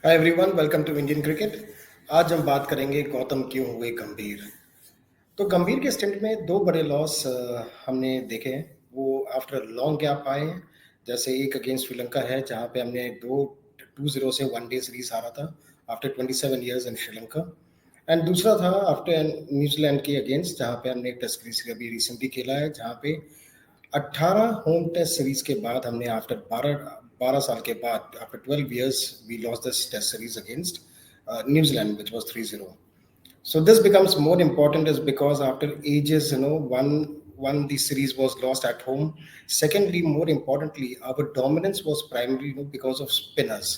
Hi everyone, welcome to Indian cricket. आज हम बात करेंगे गौतम क्यों हुए गंभीर। तो गंभीर के स्टिंट में दो बड़े लॉस हमने देखे हैं। वो आफ्टर लॉन्ग गैप आए हैं। जैसे एक अगेंस्ट श्रीलंका है जहां पे हमने 2-0 से वनडे सीरीज हारा था after 27 years in Sri Lanka. And दूसरा था आफ्टर न्यूजीलैंड के अगेंस्ट, जहां पे हमने एक टेस्ट सीरीज अभी रिसेंटली खेला है, जहां पे 18 होम टेस्ट सीरीज के बाद हमने आफ्टर 12 साल के बाद after 12 years we lost this test series against New Zealand which was 3-0. So this becomes more important is because after ages, one the series was lost at home. Secondly, more importantly, our dominance was primarily because of spinners.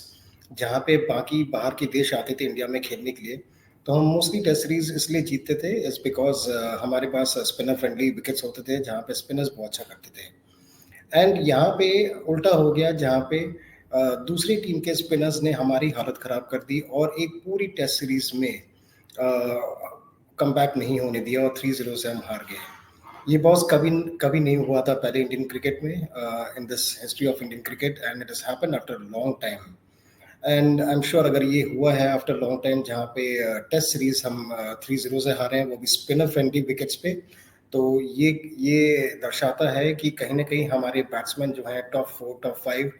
जहाँ पे बाकी बाहर के देश आते थे India में खेलने के लिए, तो हम मोस्टली टेस्ट सीरीज इसलिए जीतते थे इज बिकॉज हमारे पास स्पिनर फ्रेंडली विकेट्स होते थे जहाँ पे स्पिनर्स बहुत अच्छा करते थे। एंड यहाँ पे उल्टा हो गया जहाँ पे दूसरी टीम के स्पिनर्स ने हमारी हालत खराब कर दी और एक पूरी टेस्ट सीरीज में कम बैक नहीं होने दिया और 3-0 से हम हार गए। ये बॉस कभी कभी नहीं हुआ था पहले इंडियन क्रिकेट में, in this history of Indian cricket, and it has happened after long time. And I am sure अगर ये हुआ है आफ्टर लॉन्ग टाइम जहाँ पे टेस्ट सीरीज हम 3-0 से हारे हैं, वो भी स्पिनर फ्रेंडली विकेट्स पे, तो ये दर्शाता है कि कहीं ना कहीं हमारे बैट्समैन जो है टॉप 4 टॉप 5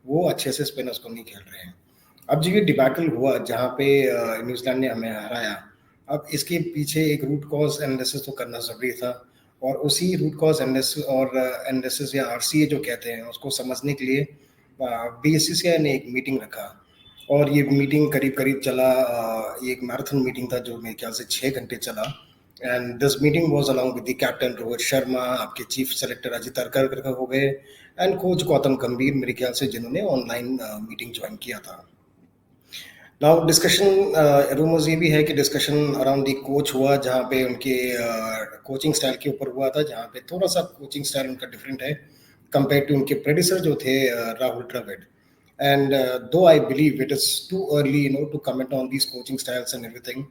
वो अच्छे से स्पिनर्स को नहीं खेल रहे हैं। अब जो ये डिबैकल हुआ जहाँ पे न्यूजीलैंड ने हमें हराया, अब इसके पीछे एक रूट कॉज एनालिसिस तो करना जरूरी था, और उसी रूट कॉज एनालिसिस और एनालिसिस या आरसीए जो कहते हैं उसको समझने के लिए बीसीसीआई ने एक मीटिंग रखा। और ये मीटिंग करीब करीब चला, ये एक मैराथन मीटिंग था जो मेरे ख्याल से 6 घंटे चला। And this meeting was along with the captain Rohit Sharma, आपके चीफ सेलेक्टर अजित अरकर हो गए, एंड कोच गौतम गंभीर मेरे ख्याल से, जिन्होंने ऑनलाइन मीटिंग ज्वाइन किया था। नाउ डिस्कशन रूमर्स ये भी है कि डिस्कशन अराउंड दी कोच हुआ, जहाँ पे उनके कोचिंग स्टाइल के ऊपर हुआ था, जहाँ पे थोड़ा सा कोचिंग स्टाइल उनका डिफरेंट है कंपेयर टू उनके प्रेडिसर जो थे Rahul Dravid. And though I believe it is too early, to comment on these coaching styles and everything,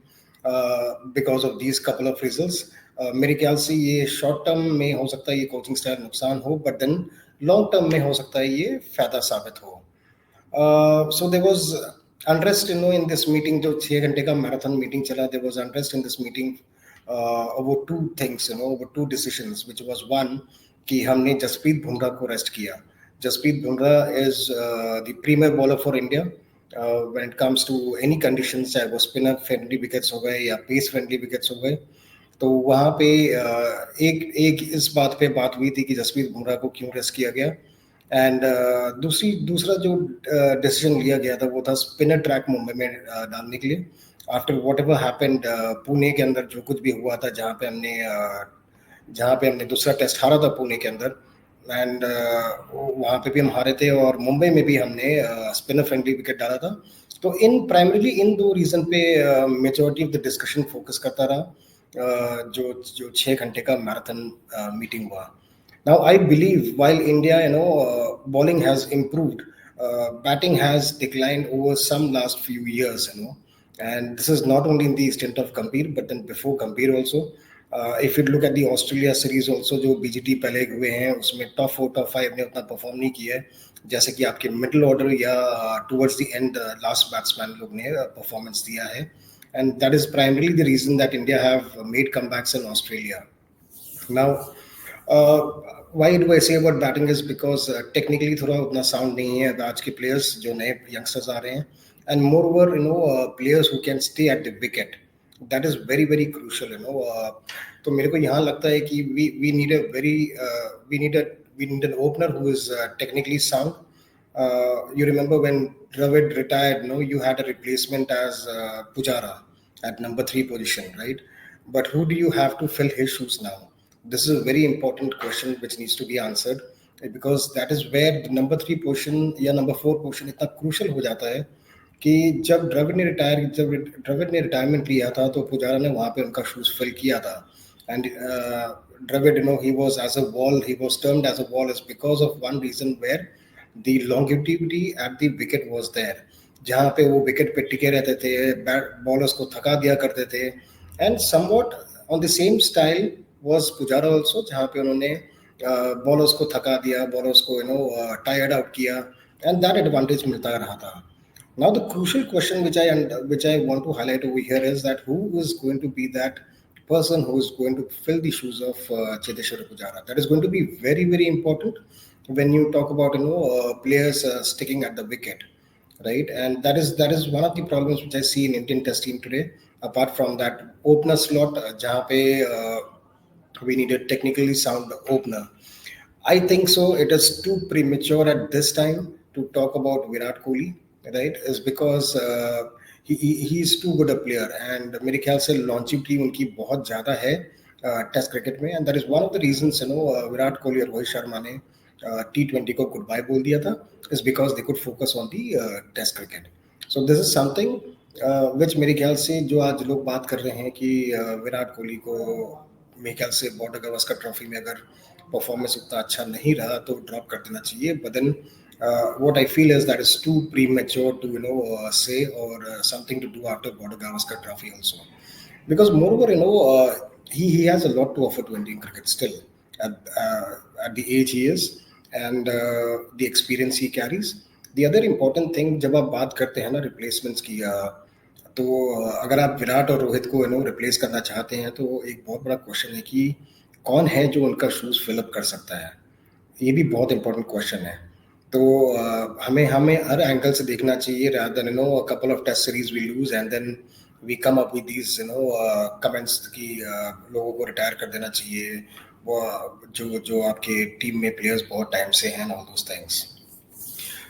because of these couple of results, मेरे ख्याल से ये शॉर्ट टर्म में हो सकता है ये कोचिंग स्टाइल नुकसान हो, बट देन लॉन्ग टर्म में हो सकता है ये फायदा साबित हो। So there was unrest, in this meeting जो 6 घंटे का मैराथन मीटिंग चला, there was unrest in this meeting over two things, over two decisions, which was one कि हमने जसप्रीत बुमराह को रेस्ट किया। Jasprit Bumrah is the premier bowler for India when it comes to any conditions, चाहे वो स्पिनर फ्रेंडली विकेट्स हो गए या pace friendly wickets हो गए। तो वहाँ पे एक इस बात पे बात हुई थी कि जसप्रीत बुमराह को क्यों रेस्ट किया गया। एंड दूसरा जो डिसीजन लिया गया था वो था स्पिनर ट्रैक मुंबई में डालने के लिए, after what ever happened Pune के अंदर जो कुछ भी हुआ था, जहाँ पे हमने दूसरा टेस्ट हारा था पुणे के अंदर। एंड वहाँ पे भी हम हारे थे और मुंबई में भी हमने स्पिनर फ्रेंडली विकेट डाला था। तो प्राइमरीली इन दो रीजन पे majority of the discussion focus करता रहा, जो 6 घंटे का मैराथन मीटिंग हुआ। Now I believe while India, bowling has improved, batting has declined over some last few years, and this is not only in the stint of Gambhir, but then before Gambhir also. If you look at the Australia series also, जो BGT पहले हुए हैं उसमें top 4 top 5 ने उतना perform नहीं किया है जैसे कि आपके मिडिल ऑर्डर या towards the end last batsman लोग ने परफॉर्मेंस दिया है, and that is primarily the reason that India have made comebacks in Australia. Now, why do I say about batting is because technically थोड़ा उतना sound नहीं है आज के players जो नए youngsters आ रहे हैं, and moreover players who can stay at the wicket, that is very very crucial, तो मेरे को यहाँ लगता है कि we need a very we need an opener who is technically sound. You remember when Dravid retired, you had a replacement as Pujara at number 3 position, right? But who do you have to fill his shoes now? This is a very important question which needs to be answered, because that is where the number 3 position या number 4 position इतना crucial हो जाता है कि जब द्रविड़ ने retirement लिया था तो पुजारा ने वहाँ पे उनका शूज फिल किया था। And Dravid, he was as a wall, he was termed as a wall is because of one reason where the longevity at the wicket was there, जहाँ पे वो विकेट पे टिके रहते थे, बॉलर्स को थका दिया करते थे। And somewhat on the same style was Pujara also, जहाँ पे उन्होंने बॉलर्स को थका दिया, बॉलर्स को टायर्ड आउट किया, एंड दैट एडवांटेज मिलता रहा था। Now, the crucial question which I want to highlight over here is that who is going to be that person who is going to fill the shoes of Cheteshwar Pujara? That is going to be very very important when you talk about players sticking at the wicket, right? And that is one of the problems which I see in Indian Test team today. Apart from that opener slot, जहाँ पे we need a technically sound opener. I think so. It is too premature at this time to talk about Virat Kohli, right? Is because he is too good a player, and मेरे ख्याल से longevity उनकी बहुत ज़्यादा है test cricket में, and that is one of the reasons Virat Kohli और रोहित शर्मा ने T20 को गुड बाय बोल दिया था, is because they could focus on the test cricket. So this is something which मेरे ख्याल से जो आज लोग बात कर रहे हैं कि विराट कोहली को मेरे ख्याल से बॉर्डर गवास्कर ट्रॉफी में अगर परफॉर्मेंस उतना अच्छा नहीं रहा तो ड्रॉप कर देना चाहिए. But then what I feel is that is too premature to say or something to do after Border Gavaskar Trophy also, because moreover he has a lot to offer to Indian cricket still at the age he is, and the experience he carries. The other important thing जब आप बात करते हैं ना replacements की तो अगर आप विराट और रोहित को रिप्लेस करना चाहते हैं तो एक बहुत बड़ा क्वेश्चन है कि कौन है जो उनका शूज फिलअप कर सकता है. ये भी बहुत इंपॉर्टेंट क्वेश्चन है. तो हमें हमें हर एंगल से देखना चाहिए rather than a couple of test series we lose and then we come up with these comments कि लोगों को रिटायर कर देना चाहिए, वो जो जो आपके टीम में प्लेयर्स बहुत टाइम से हैं, all those things.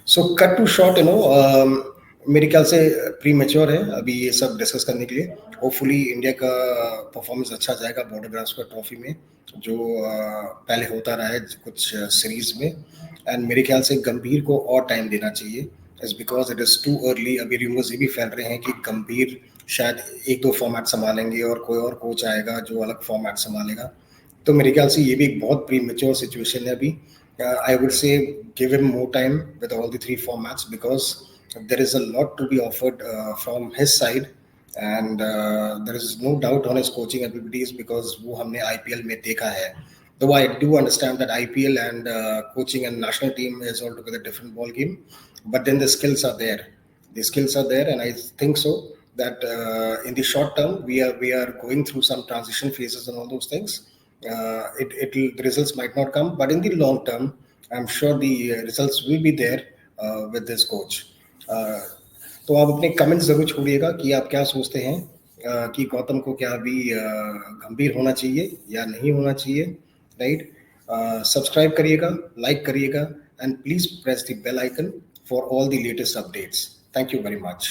So cut to short मेरे ख्याल से प्री मेच्योर है अभी ये सब डिस्कस करने के लिए. होपफुली इंडिया का परफॉर्मेंस अच्छा जाएगा बॉर्डर गवास्कर ट्रॉफी में, जो पहले होता रहा है कुछ सीरीज में. एंड मेरे ख्याल से गंभीर को और टाइम देना चाहिए, is because it is too early. अभी रूमर्स ये भी फैल रहे हैं कि गंभीर शायद एक दो फॉर्मेट संभालेंगे और कोई और कोच आएगा जो अलग फॉर्मेट संभालेगा. तो मेरे ख्याल से ये भी एक बहुत प्री मेच्योर सिचुएशन है अभी. I would say give him more time with all the three formats, because there is a lot to be offered from his side, and there is no doubt on his coaching abilities because वो हमने IPL में देखा है. Though I do understand that IPL and coaching and national team is altogether different ball game, but then the skills are there. The skills are there, and I think so that in the short term we are going through some transition phases and all those things. The results might not come, but in the long term, I'm sure the results will be there with this coach. तो आप अपने comments जरूर छोड़िएगा कि आप क्या सोचते हैं कि गौतम को क्या अभी गंभीर होना चाहिए या नहीं होना चाहिए, राइट? सब्सक्राइब करिएगा, लाइक करिएगा, and please press the bell icon for all the latest updates. Thank you very much.